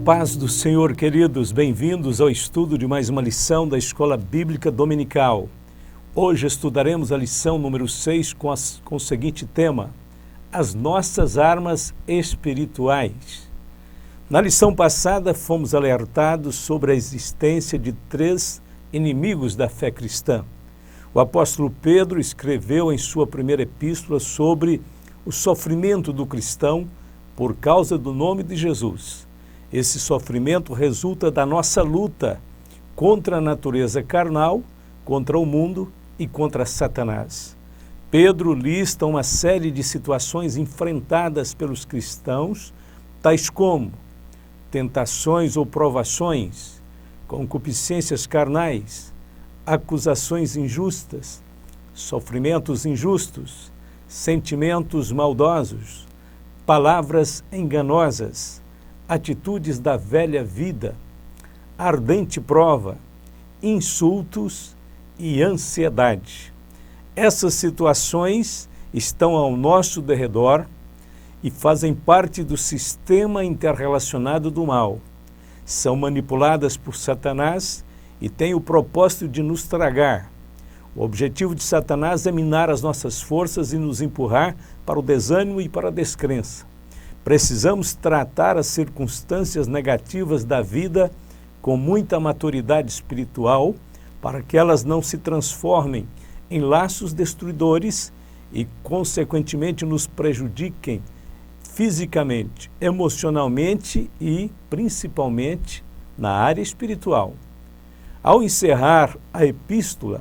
paz do Senhor, queridos, bem-vindos ao estudo de mais uma lição da Escola Bíblica Dominical. Hoje estudaremos a lição número 6 com o seguinte tema: as nossas armas espirituais. Na lição passada fomos alertados sobre a existência de 3 inimigos da fé cristã. O apóstolo Pedro escreveu em sua primeira epístola sobre o sofrimento do cristão por causa do nome de Jesus. Esse sofrimento resulta da nossa luta contra a natureza carnal, contra o mundo e contra Satanás. Pedro lista uma série de situações enfrentadas pelos cristãos, tais como tentações ou provações, concupiscências carnais, acusações injustas, sofrimentos injustos, sentimentos maldosos, palavras enganosas, atitudes da velha vida, ardente prova, insultos e ansiedade. Essas situações estão ao nosso derredor e fazem parte do sistema interrelacionado do mal. São manipuladas por Satanás e têm o propósito de nos tragar. O objetivo de Satanás é minar as nossas forças e nos empurrar para o desânimo e para a descrença. Precisamos tratar as circunstâncias negativas da vida com muita maturidade espiritual para que elas não se transformem em laços destruidores e, consequentemente, nos prejudiquem fisicamente, emocionalmente e, principalmente, na área espiritual. Ao encerrar a epístola,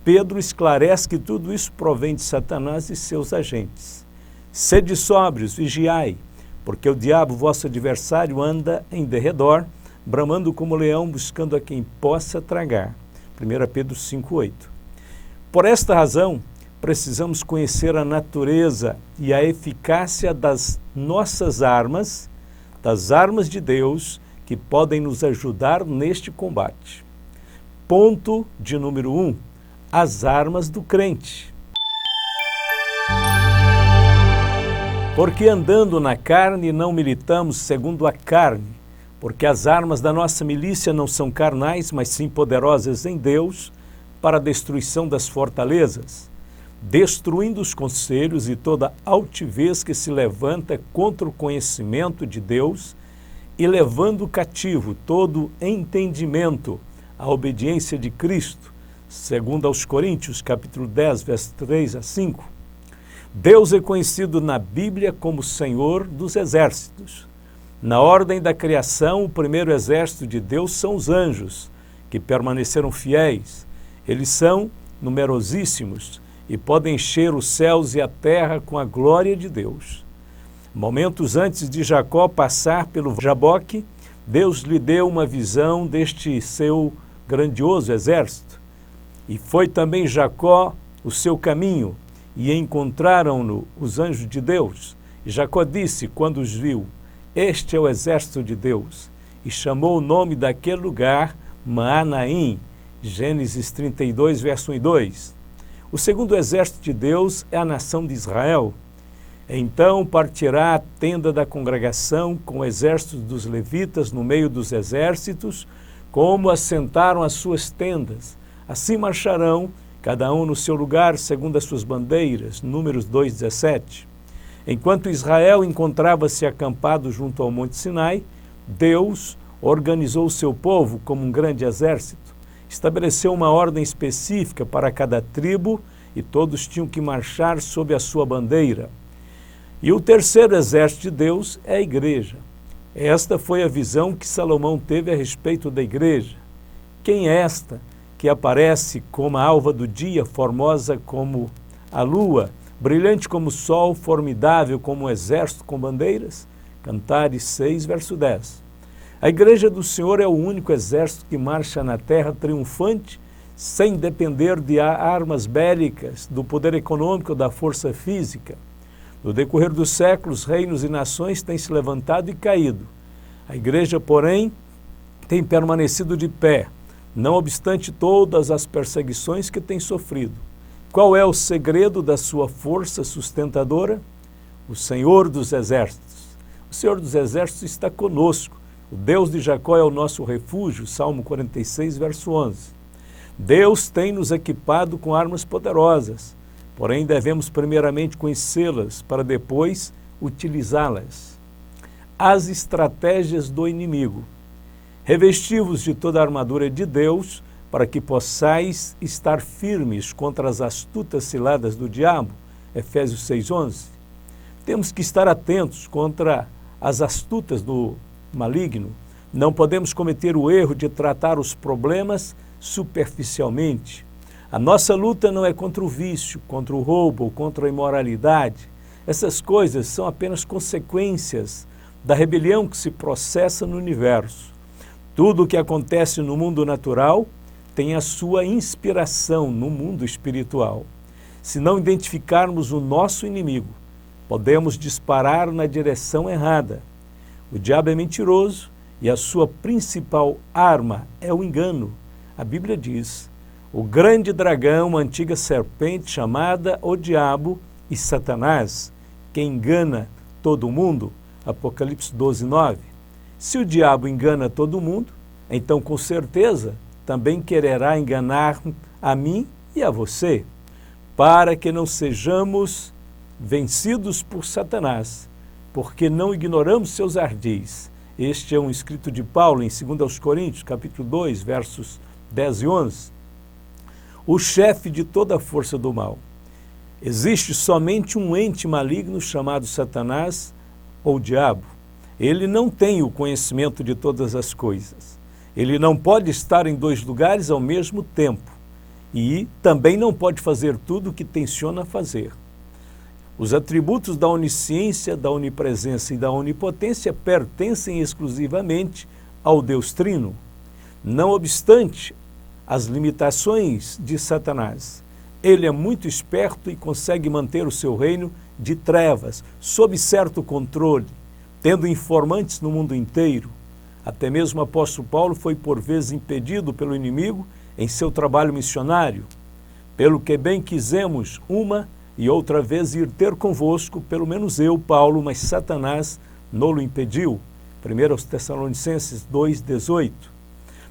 Pedro esclarece que tudo isso provém de Satanás e seus agentes. Sede sóbrios, vigiai, porque o diabo, vosso adversário, anda em derredor, bramando como leão, buscando a quem possa tragar. 1 Pedro 5,8. Por esta razão, precisamos conhecer a natureza e a eficácia das nossas armas, das armas de Deus, que podem nos ajudar neste combate. Ponto de número 1. As armas do crente. Porque andando na carne não militamos segundo a carne, porque as armas da nossa milícia não são carnais, mas sim poderosas em Deus para a destruição das fortalezas, destruindo os conselhos e toda altivez que se levanta contra o conhecimento de Deus e levando cativo todo entendimento à obediência de Cristo, segundo aos Coríntios, capítulo 10, versos 3 a 5. Deus é conhecido na Bíblia como Senhor dos exércitos. Na ordem da criação, o primeiro exército de Deus são os anjos, que permaneceram fiéis. Eles são numerosíssimos e podem encher os céus e a terra com a glória de Deus. Momentos antes de Jacó passar pelo Jaboque, Deus lhe deu uma visão deste seu grandioso exército. E foi também Jacó o seu caminho, e encontraram-no os anjos de Deus. E Jacó disse, quando os viu: este é o exército de Deus. E chamou o nome daquele lugar Maanaim. Gênesis 32, verso 1 e 2. O segundo exército de Deus é a nação de Israel. Então partirá a tenda da congregação com o exército dos levitas no meio dos exércitos, como assentaram as suas tendas. Assim marcharão, cada um no seu lugar, segundo as suas bandeiras. Números 2,17. Enquanto Israel encontrava-se acampado junto ao Monte Sinai, Deus organizou o seu povo como um grande exército. Estabeleceu uma ordem específica para cada tribo e todos tinham que marchar sob a sua bandeira. E o terceiro exército de Deus é a igreja. Esta foi a visão que Salomão teve a respeito da igreja. Quem é esta que aparece como a alva do dia, formosa como a lua, brilhante como o sol, formidável como um exército com bandeiras? Cantares 6, verso 10. A igreja do Senhor é o único exército que marcha na terra triunfante, sem depender de armas bélicas, do poder econômico ou da força física. No decorrer dos séculos, reinos e nações têm se levantado e caído. A igreja, porém, tem permanecido de pé, não obstante todas as perseguições que tem sofrido. Qual é o segredo da sua força sustentadora? O Senhor dos Exércitos. O Senhor dos Exércitos está conosco. O Deus de Jacó é o nosso refúgio, Salmo 46, verso 11. Deus tem nos equipado com armas poderosas, porém devemos primeiramente conhecê-las para depois utilizá-las. As estratégias do inimigo. Revesti-vos de toda a armadura de Deus, para que possais estar firmes contra as astutas ciladas do diabo, Efésios 6:11. Temos que estar atentos contra as astutas do maligno. Não podemos cometer o erro de tratar os problemas superficialmente. A nossa luta não é contra o vício, contra o roubo ou contra a imoralidade. Essas coisas são apenas consequências da rebelião que se processa no universo. Tudo o que acontece no mundo natural tem a sua inspiração no mundo espiritual. Se não identificarmos o nosso inimigo, podemos disparar na direção errada. O diabo é mentiroso e a sua principal arma é o engano. A Bíblia diz: o grande dragão, a antiga serpente chamada o diabo e Satanás, que engana todo mundo, Apocalipse 12:9. Se o diabo engana todo mundo, então com certeza também quererá enganar a mim e a você, para que não sejamos vencidos por Satanás, porque não ignoramos seus ardis. Este é um escrito de Paulo em 2 Coríntios, capítulo 2, versos 10 e 11. O chefe de toda a força do mal. Existe somente um ente maligno chamado Satanás ou diabo. Ele não tem o conhecimento de todas as coisas. Ele não pode estar em dois lugares ao mesmo tempo e também não pode fazer tudo o que tenciona fazer. Os atributos da onisciência, da onipresença e da onipotência pertencem exclusivamente ao Deus Trino. Não obstante as limitações de Satanás, ele é muito esperto e consegue manter o seu reino de trevas sob certo controle, tendo informantes no mundo inteiro. Até mesmo o apóstolo Paulo foi por vezes impedido pelo inimigo em seu trabalho missionário, pelo que bem quisemos uma e outra vez ir ter convosco, pelo menos eu, Paulo, mas Satanás não-lo impediu. 1 Tessalonicenses 2:18.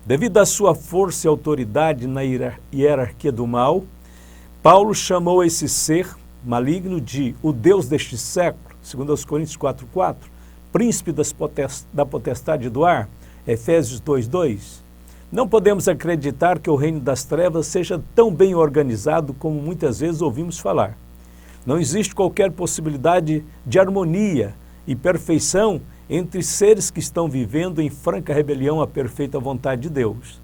Devido à sua força e autoridade na hierarquia do mal, Paulo chamou esse ser maligno de o Deus deste século, 2 Coríntios 4:4, príncipe da potestade do ar, Efésios 2:2. Não podemos acreditar que o reino das trevas seja tão bem organizado como muitas vezes ouvimos falar. Não existe qualquer possibilidade de harmonia e perfeição entre seres que estão vivendo em franca rebelião à perfeita vontade de Deus.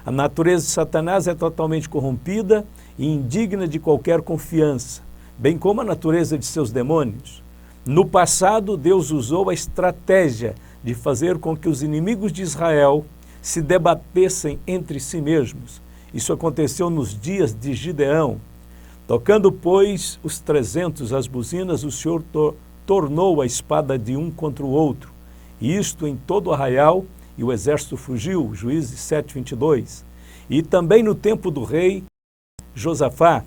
A natureza de Satanás é totalmente corrompida e indigna de qualquer confiança, bem como a natureza de seus demônios. No passado, Deus usou a estratégia de fazer com que os inimigos de Israel se debatessem entre si mesmos. Isso aconteceu nos dias de Gideão. Tocando, pois, os 300 as buzinas, o Senhor tornou a espada de um contra o outro. E isto em todo o arraial, e o exército fugiu, Juízes 7:22. E também no tempo do rei Josafá,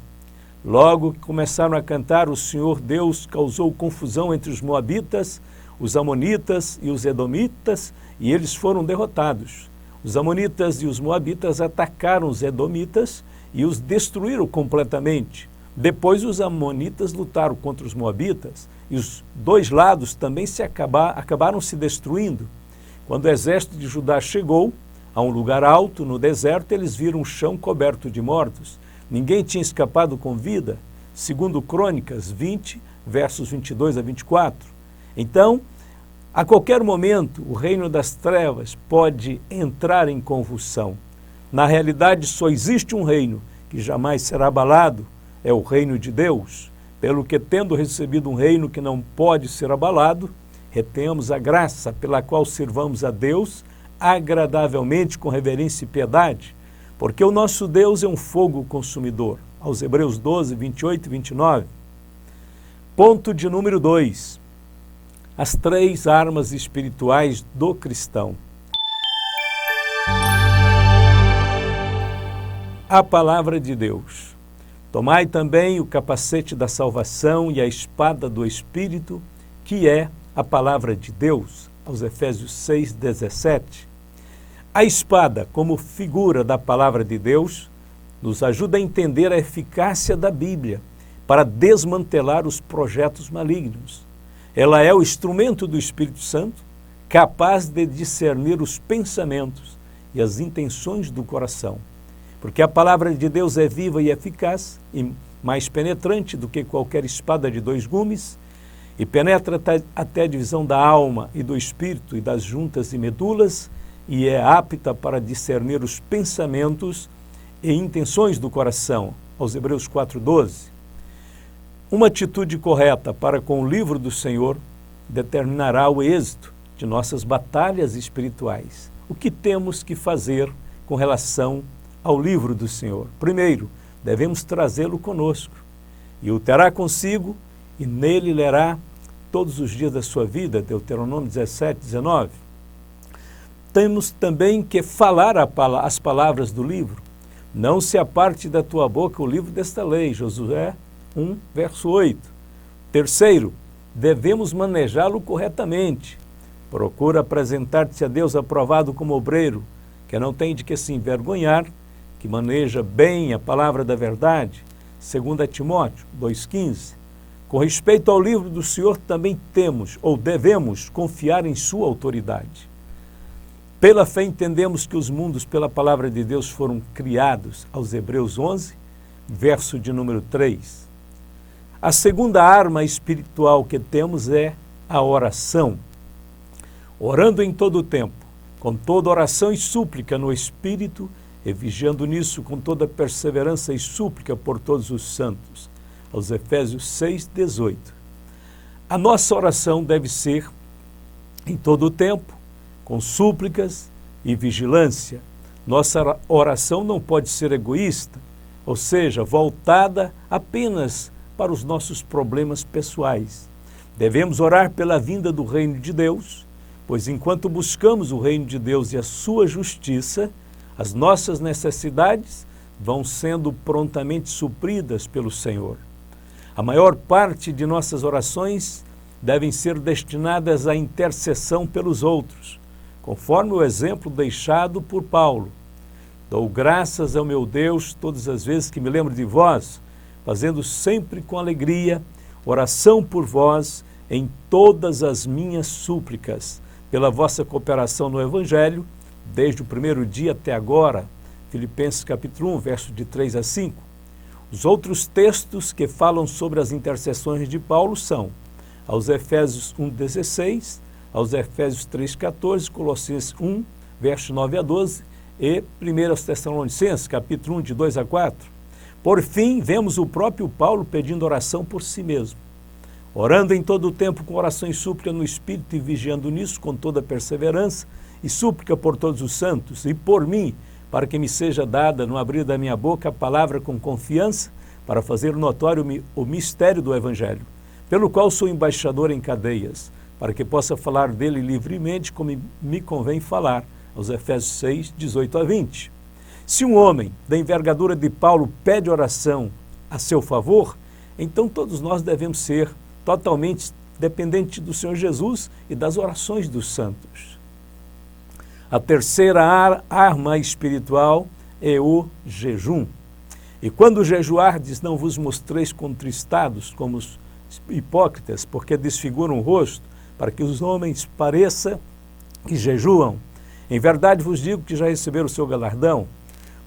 logo que começaram a cantar, o Senhor Deus causou confusão entre os moabitas, os amonitas e os edomitas, e eles foram derrotados. Os amonitas e os moabitas atacaram os edomitas e os destruíram completamente. Depois os amonitas lutaram contra os moabitas e os dois lados também acabaram se destruindo. Quando o exército de Judá chegou a um lugar alto no deserto, eles viram um chão coberto de mortos. Ninguém tinha escapado com vida, segundo Crônicas 20, versos 22 a 24. Então, a qualquer momento, o reino das trevas pode entrar em convulsão. Na realidade, só existe um reino que jamais será abalado, é o reino de Deus. Pelo que, tendo recebido um reino que não pode ser abalado, retemos a graça pela qual servamos a Deus agradavelmente, com reverência e piedade, porque o nosso Deus é um fogo consumidor. Aos Hebreus 12, 28 e 29. Ponto de número 2. As 3 armas espirituais do cristão. A palavra de Deus. Tomai também o capacete da salvação e a espada do Espírito, que é a palavra de Deus. aos Efésios 6:17. A espada, como figura da palavra de Deus, nos ajuda a entender a eficácia da Bíblia para desmantelar os projetos malignos. Ela é o instrumento do Espírito Santo, capaz de discernir os pensamentos e as intenções do coração. Porque a palavra de Deus é viva e eficaz e mais penetrante do que qualquer espada de dois gumes, e penetra até a divisão da alma e do espírito e das juntas e medulas, e é apta para discernir os pensamentos e intenções do coração, aos Hebreus 4:12. Uma atitude correta para com o livro do Senhor determinará o êxito de nossas batalhas espirituais. O que temos que fazer com relação ao livro do Senhor? Primeiro, devemos trazê-lo conosco, e o terá consigo, e nele lerá todos os dias da sua vida, Deuteronômio 17:19. Temos também que falar as palavras do livro. Não se aparte da tua boca o livro desta lei, Josué 1:8. Terceiro, devemos manejá-lo corretamente. Procura apresentar-te a Deus aprovado como obreiro, que não tem de que se envergonhar, que maneja bem a palavra da verdade, 2 Timóteo 2:15. Com respeito ao livro do Senhor, também temos ou devemos confiar em sua autoridade. Pela fé entendemos que os mundos pela palavra de Deus foram criados, aos Hebreus 11, verso de número 3. A segunda arma espiritual que temos é a oração. Orando em todo o tempo, com toda oração e súplica no Espírito, e vigiando nisso com toda perseverança e súplica por todos os santos, aos Efésios 6:18. A nossa oração deve ser em todo o tempo, com súplicas e vigilância. Nossa oração não pode ser egoísta, ou seja, voltada apenas para os nossos problemas pessoais. Devemos orar pela vinda do reino de Deus, pois enquanto buscamos o reino de Deus e a sua justiça, as nossas necessidades vão sendo prontamente supridas pelo Senhor. A maior parte de nossas orações devem ser destinadas à intercessão pelos outros, conforme o exemplo deixado por Paulo. Dou graças ao meu Deus todas as vezes que me lembro de vós, fazendo sempre com alegria oração por vós em todas as minhas súplicas, pela vossa cooperação no Evangelho, desde o primeiro dia até agora. Filipenses capítulo 1, versos de 3 a 5. Os outros textos que falam sobre as intercessões de Paulo são aos Efésios 1:16, aos Efésios 3:14, Colossenses 1, versos 9 a 12 e 1 Tessalonicenses, capítulo 1, de 2 a 4. Por fim, vemos o próprio Paulo pedindo oração por si mesmo. Orando em todo o tempo com oração e súplica no Espírito e vigiando nisso com toda perseverança e súplica por todos os santos e por mim, para que me seja dada no abrir da minha boca a palavra com confiança para fazer notório o mistério do Evangelho, pelo qual sou embaixador em cadeias, para que possa falar dele livremente como me convém falar, aos Efésios 6:18 a 20. Se um homem da envergadura de Paulo pede oração a seu favor, então todos nós devemos ser totalmente dependentes do Senhor Jesus e das orações dos santos. A terceira arma espiritual é o jejum. E quando jejuardes, não vos mostreis contristados como os hipócritas, porque desfiguram o rosto, para que os homens pareça que jejuam. Em verdade vos digo que já receberam o seu galardão.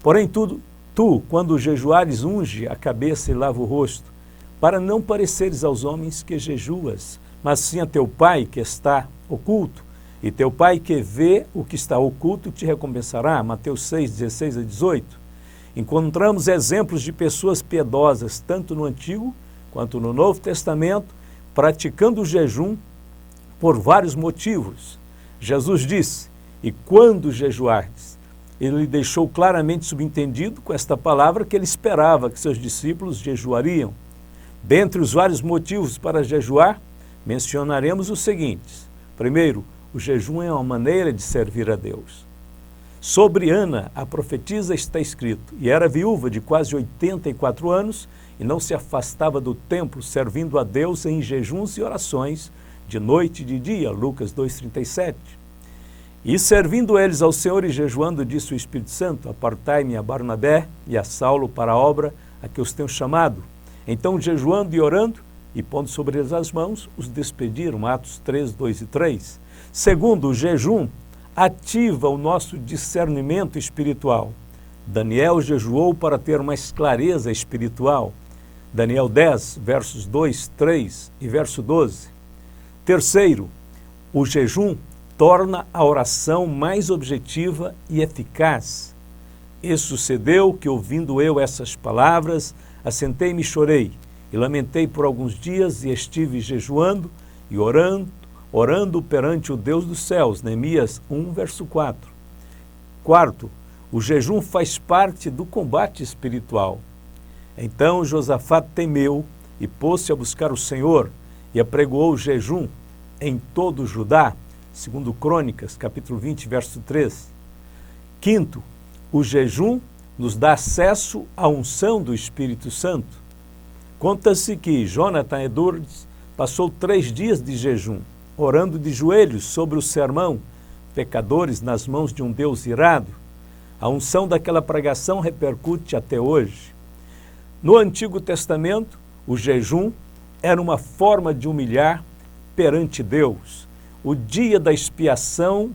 Porém, tu, quando jejuares, unge a cabeça e lava o rosto, para não pareceres aos homens que jejuas, mas sim a teu Pai que está oculto, e teu Pai que vê o que está oculto te recompensará. Mateus 6:16 a 18. Encontramos exemplos de pessoas piedosas, tanto no Antigo quanto no Novo Testamento, praticando o jejum por vários motivos. Jesus disse, e quando jejuardes, ele deixou claramente subentendido com esta palavra que ele esperava que seus discípulos jejuariam. Dentre os vários motivos para jejuar, mencionaremos os seguintes. Primeiro, o jejum é uma maneira de servir a Deus. Sobre Ana, a profetisa, está escrito, e era viúva de quase 84 anos, e não se afastava do templo, servindo a Deus em jejuns e orações, de noite e de dia, Lucas 2,37. E servindo eles ao Senhor e jejuando, disse o Espírito Santo: apartai-me a Barnabé e a Saulo para a obra a que os tenho chamado. Então, jejuando e orando, e pondo sobre eles as mãos, os despediram, Atos 3, 2 e 3. Segundo, o jejum ativa o nosso discernimento espiritual. Daniel jejuou para ter mais clareza espiritual. Daniel 10, versos 2, 3 e verso 12. Terceiro, o jejum torna a oração mais objetiva e eficaz. E sucedeu que, ouvindo eu essas palavras, assentei-me e chorei, e lamentei por alguns dias, e estive jejuando e orando perante o Deus dos céus. Neemias 1, verso 4. Quarto, o jejum faz parte do combate espiritual. Então Josafá temeu e pôs-se a buscar o Senhor, e apregoou o jejum em todo o Judá, segundo Crônicas, capítulo 20, verso 3. Quinto, o jejum nos dá acesso à unção do Espírito Santo. Conta-se que Jonathan Edwards passou 3 dias de jejum, orando de joelhos sobre o sermão Pecadores nas mãos de um Deus irado. A unção daquela pregação repercute até hoje. No Antigo Testamento, o jejum era uma forma de humilhar perante Deus. O dia da expiação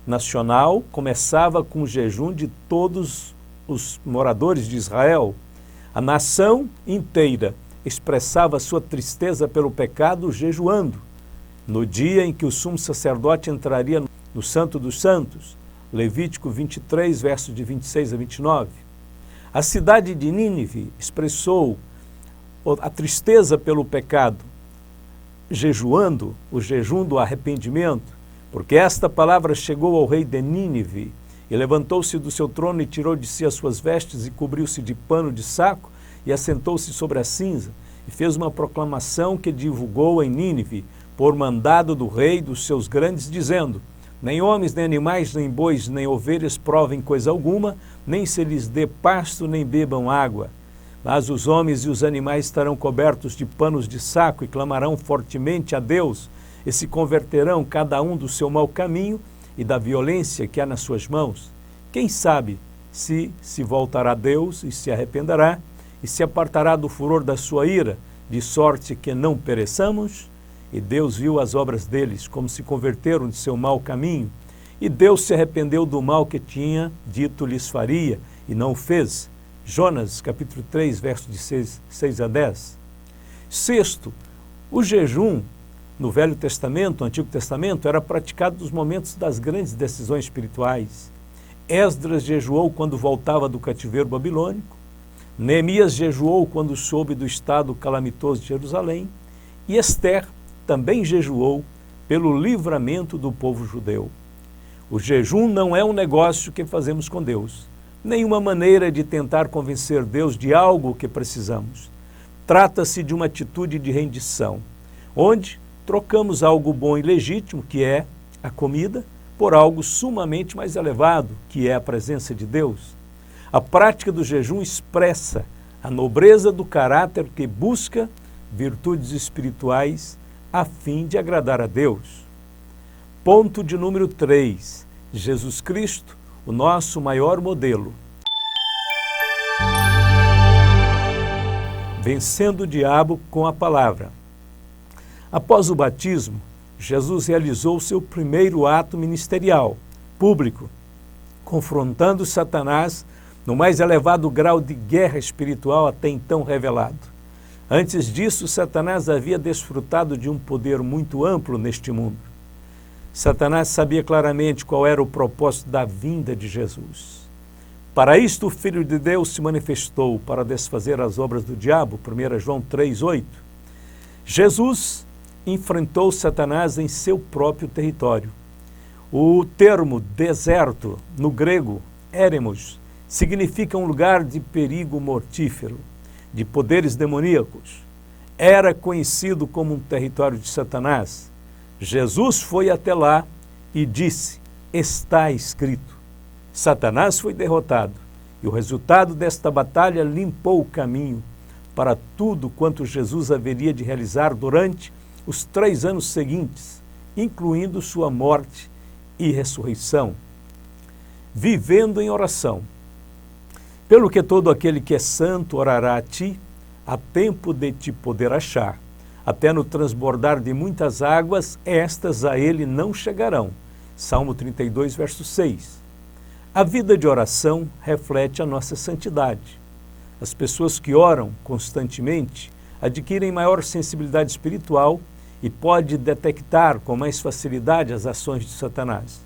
nacional começava com o jejum de todos os moradores de Israel. A nação inteira expressava sua tristeza pelo pecado jejuando. No dia em que o sumo sacerdote entraria no Santo dos Santos, Levítico 23, versos de 26 a 29. A cidade de Nínive expressou a tristeza pelo pecado, jejuando, o jejum do arrependimento, porque esta palavra chegou ao rei de Nínive, e levantou-se do seu trono e tirou de si as suas vestes e cobriu-se de pano de saco e assentou-se sobre a cinza, e fez uma proclamação que divulgou em Nínive, por mandado do rei dos seus grandes, dizendo: nem homens, nem animais, nem bois, nem ovelhas provem coisa alguma, nem se lhes dê pasto, nem bebam água. Mas os homens e os animais estarão cobertos de panos de saco e clamarão fortemente a Deus, e se converterão cada um do seu mau caminho e da violência que há nas suas mãos. Quem sabe se voltará a Deus e se arrependerá, e se apartará do furor da sua ira, de sorte que não pereçamos? E Deus viu as obras deles, como se converteram de seu mau caminho, e Deus se arrependeu do mal que tinha dito lhes faria, e não o fez. Jonas, capítulo 3, versos de 6 a 10. Sexto, o jejum no Velho Testamento, no Antigo Testamento, era praticado nos momentos das grandes decisões espirituais. Esdras jejuou quando voltava do cativeiro babilônico, Neemias jejuou quando soube do estado calamitoso de Jerusalém, e Esther também jejuou pelo livramento do povo judeu. O jejum não é um negócio que fazemos com Deus, nenhuma maneira de tentar convencer Deus de algo que precisamos. Trata-se de uma atitude de rendição, onde trocamos algo bom e legítimo, que é a comida, por algo sumamente mais elevado, que é a presença de Deus. A prática do jejum expressa a nobreza do caráter que busca virtudes espirituais a fim de agradar a Deus. Ponto de número 3. Jesus Cristo, o nosso maior modelo. Vencendo o diabo com a palavra. Após o batismo, Jesus realizou seu primeiro ato ministerial, público, confrontando Satanás no mais elevado grau de guerra espiritual até então revelado. Antes disso, Satanás havia desfrutado de um poder muito amplo neste mundo. Satanás sabia claramente qual era o propósito da vinda de Jesus. Para isto, o Filho de Deus se manifestou para desfazer as obras do diabo, 1 João 3,8. Jesus enfrentou Satanás em seu próprio território. O termo deserto, no grego, éremos, significa um lugar de perigo mortífero, de poderes demoníacos. Era conhecido como um território de Satanás. Jesus foi até lá e disse: está escrito. Satanás foi derrotado, e o resultado desta batalha limpou o caminho para tudo quanto Jesus haveria de realizar durante os 3 anos seguintes, incluindo sua morte e ressurreição, vivendo em oração. Pelo que todo aquele que é santo orará a ti, há tempo de te poder achar. Até no transbordar de muitas águas, estas a ele não chegarão. Salmo 32, verso 6. A vida de oração reflete a nossa santidade. As pessoas que oram constantemente adquirem maior sensibilidade espiritual e podem detectar com mais facilidade as ações de Satanás.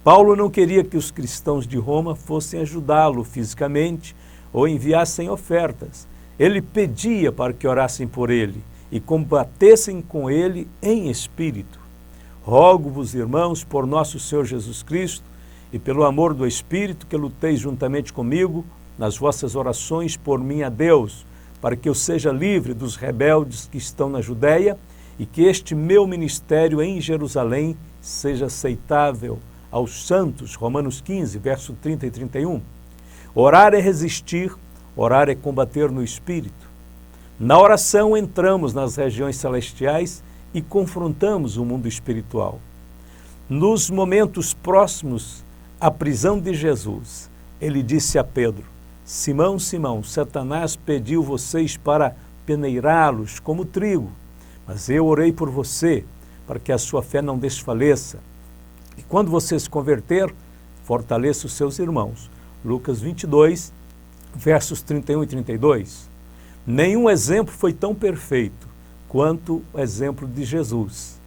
Paulo não queria que os cristãos de Roma fossem ajudá-lo fisicamente ou enviassem ofertas. Ele pedia para que orassem por ele e combatessem com ele em espírito. Rogo-vos, irmãos, por nosso Senhor Jesus Cristo e pelo amor do Espírito, que luteis juntamente comigo nas vossas orações por mim a Deus, para que eu seja livre dos rebeldes que estão na Judéia e que este meu ministério em Jerusalém seja aceitável aos santos. Romanos 15, verso 30 e 31. Orar é resistir, orar é combater no Espírito. Na oração entramos nas regiões celestiais e confrontamos o mundo espiritual. Nos momentos próximos à prisão de Jesus, ele disse a Pedro: Simão, Simão, Satanás pediu vocês para peneirá-los como trigo, mas eu orei por você, para que a sua fé não desfaleça. E quando você se converter, fortaleça os seus irmãos. Lucas 22, versos 31 e 32. Nenhum exemplo foi tão perfeito quanto o exemplo de Jesus.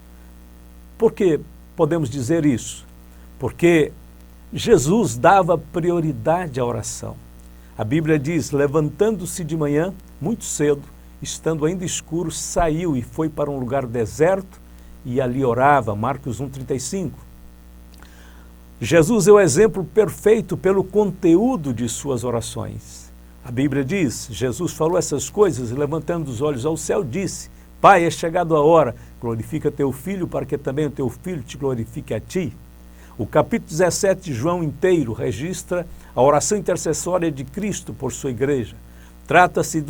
Por que podemos dizer isso? Porque Jesus dava prioridade à oração. A Bíblia diz: levantando-se de manhã, muito cedo, estando ainda escuro, saiu e foi para um lugar deserto e ali orava. Marcos 1,35. Jesus é o exemplo perfeito pelo conteúdo de suas orações. A Bíblia diz: Jesus falou essas coisas e, levantando os olhos ao céu, disse: Pai, é chegado a hora, glorifica teu Filho, para que também o teu Filho te glorifique a ti. O capítulo 17 de João inteiro registra a oração intercessória de Cristo por sua igreja. Trata-se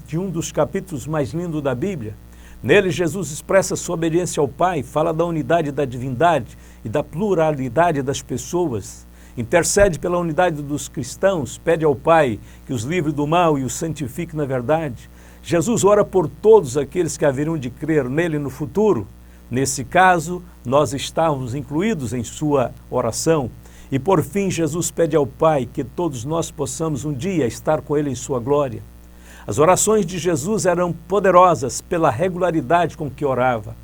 de um dos capítulos mais lindos da Bíblia. Nele, Jesus expressa sua obediência ao Pai, fala da unidade da divindade e da pluralidade das pessoas, intercede pela unidade dos cristãos, pede ao Pai que os livre do mal e os santifique na verdade. Jesus ora por todos aqueles que haveriam de crer nele no futuro. Nesse caso, nós estávamos incluídos em sua oração. E por fim, Jesus pede ao Pai que todos nós possamos um dia estar com ele em sua glória. As orações de Jesus eram poderosas pela regularidade com que orava.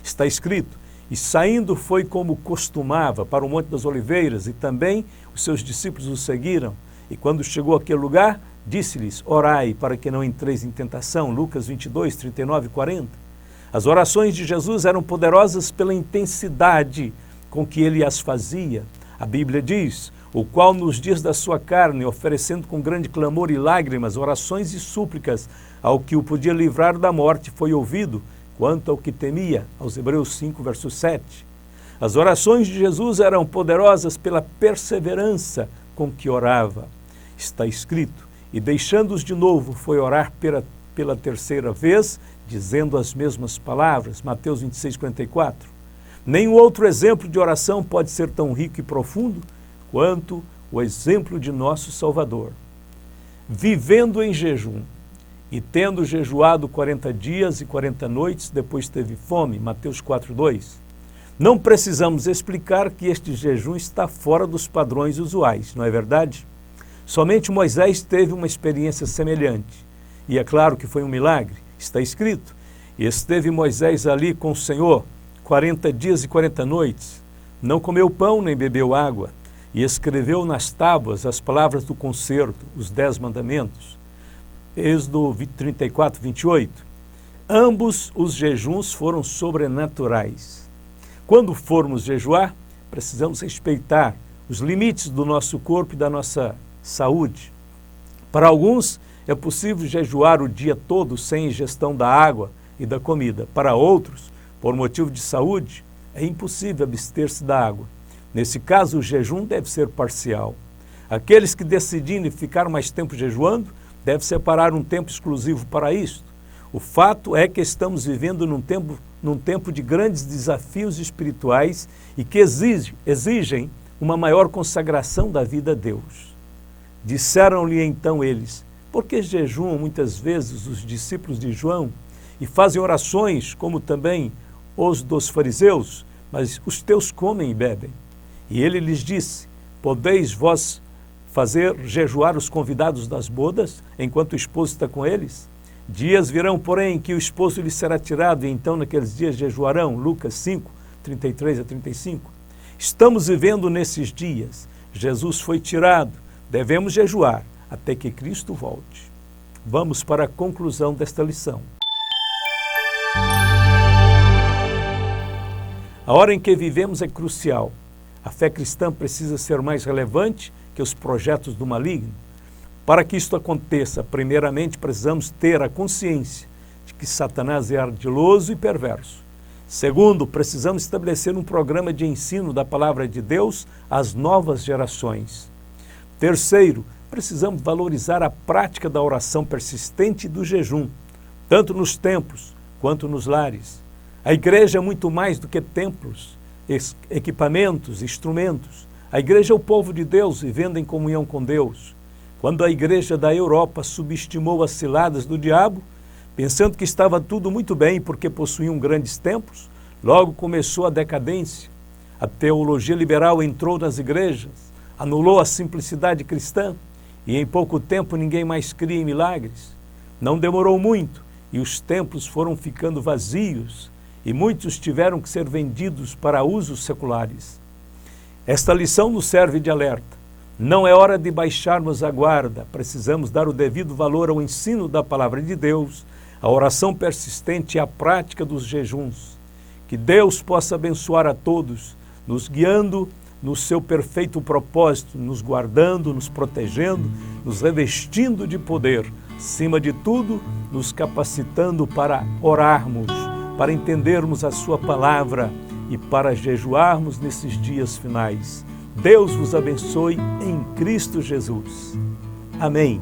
Está escrito: e saindo foi como costumava para o Monte das Oliveiras, e também os seus discípulos o seguiram. E quando chegou àquele lugar, disse-lhes: orai para que não entreis em tentação. Lucas 22, 39 e 40. As orações de Jesus eram poderosas pela intensidade com que ele as fazia. A Bíblia diz: o qual nos dias da sua carne, oferecendo com grande clamor e lágrimas, orações e súplicas ao que o podia livrar da morte, foi ouvido, quanto ao que temia, aos Hebreus 5, verso 7. As orações de Jesus eram poderosas pela perseverança com que orava. Está escrito: e deixando-os de novo, foi orar pela terceira vez, dizendo as mesmas palavras. Mateus 26, 44. Nenhum outro exemplo de oração pode ser tão rico e profundo quanto o exemplo de nosso Salvador. Vivendo em jejum e tendo jejuado 40 dias e 40 noites, depois teve fome. Mateus 4, 2. Não precisamos explicar que este jejum está fora dos padrões usuais, não é verdade? Somente Moisés teve uma experiência semelhante. E é claro que foi um milagre. Está escrito: e esteve Moisés ali com o Senhor 40 dias e 40 noites, não comeu pão nem bebeu água, e escreveu nas tábuas as palavras do concerto, os 10 mandamentos. Êxodo 34, 28. Ambos os jejuns foram sobrenaturais. Quando formos jejuar, precisamos respeitar os limites do nosso corpo e da nossa saúde. Para alguns, é possível jejuar o dia todo sem ingestão da água e da comida. Para outros, por motivo de saúde, é impossível abster-se da água. Nesse caso, o jejum deve ser parcial. Aqueles que decidirem ficar mais tempo jejuando, devem separar um tempo exclusivo para isto. O fato é que estamos vivendo num tempo de grandes desafios espirituais e que exigem uma maior consagração da vida a Deus. Disseram-lhe então eles: por que jejuam muitas vezes os discípulos de João e fazem orações como também os dos fariseus, mas os teus comem e bebem? E ele lhes disse: podeis vós fazer jejuar os convidados das bodas, enquanto o esposo está com eles? Dias virão, porém, que o esposo lhes será tirado, e então naqueles dias jejuarão. Lucas 5, 33 a 35. Estamos vivendo nesses dias. Jesus foi tirado. Devemos jejuar até que Cristo volte. Vamos para a conclusão desta lição. A hora em que vivemos é crucial. A fé cristã precisa ser mais relevante que os projetos do maligno. Para que isto aconteça, primeiramente precisamos ter a consciência de que Satanás é ardiloso e perverso. Segundo, precisamos estabelecer um programa de ensino da palavra de Deus às novas gerações. Terceiro, precisamos valorizar a prática da oração persistente e do jejum, tanto nos templos quanto nos lares. A igreja é muito mais do que templos, equipamentos, instrumentos. A igreja é o povo de Deus vivendo em comunhão com Deus. Quando a igreja da Europa subestimou as ciladas do diabo, pensando que estava tudo muito bem porque possuíam grandes templos, logo começou a decadência. A teologia liberal entrou nas igrejas, anulou a simplicidade cristã e em pouco tempo ninguém mais cria em milagres. Não demorou muito e os templos foram ficando vazios e muitos tiveram que ser vendidos para usos seculares. Esta lição nos serve de alerta. Não é hora de baixarmos a guarda, precisamos dar o devido valor ao ensino da palavra de Deus, à oração persistente e à prática dos jejuns. Que Deus possa abençoar a todos, nos guiando no seu perfeito propósito, nos guardando, nos protegendo, nos revestindo de poder, acima de tudo, nos capacitando para orarmos, para entendermos a sua palavra e para jejuarmos nesses dias finais. Deus vos abençoe em Cristo Jesus. Amém.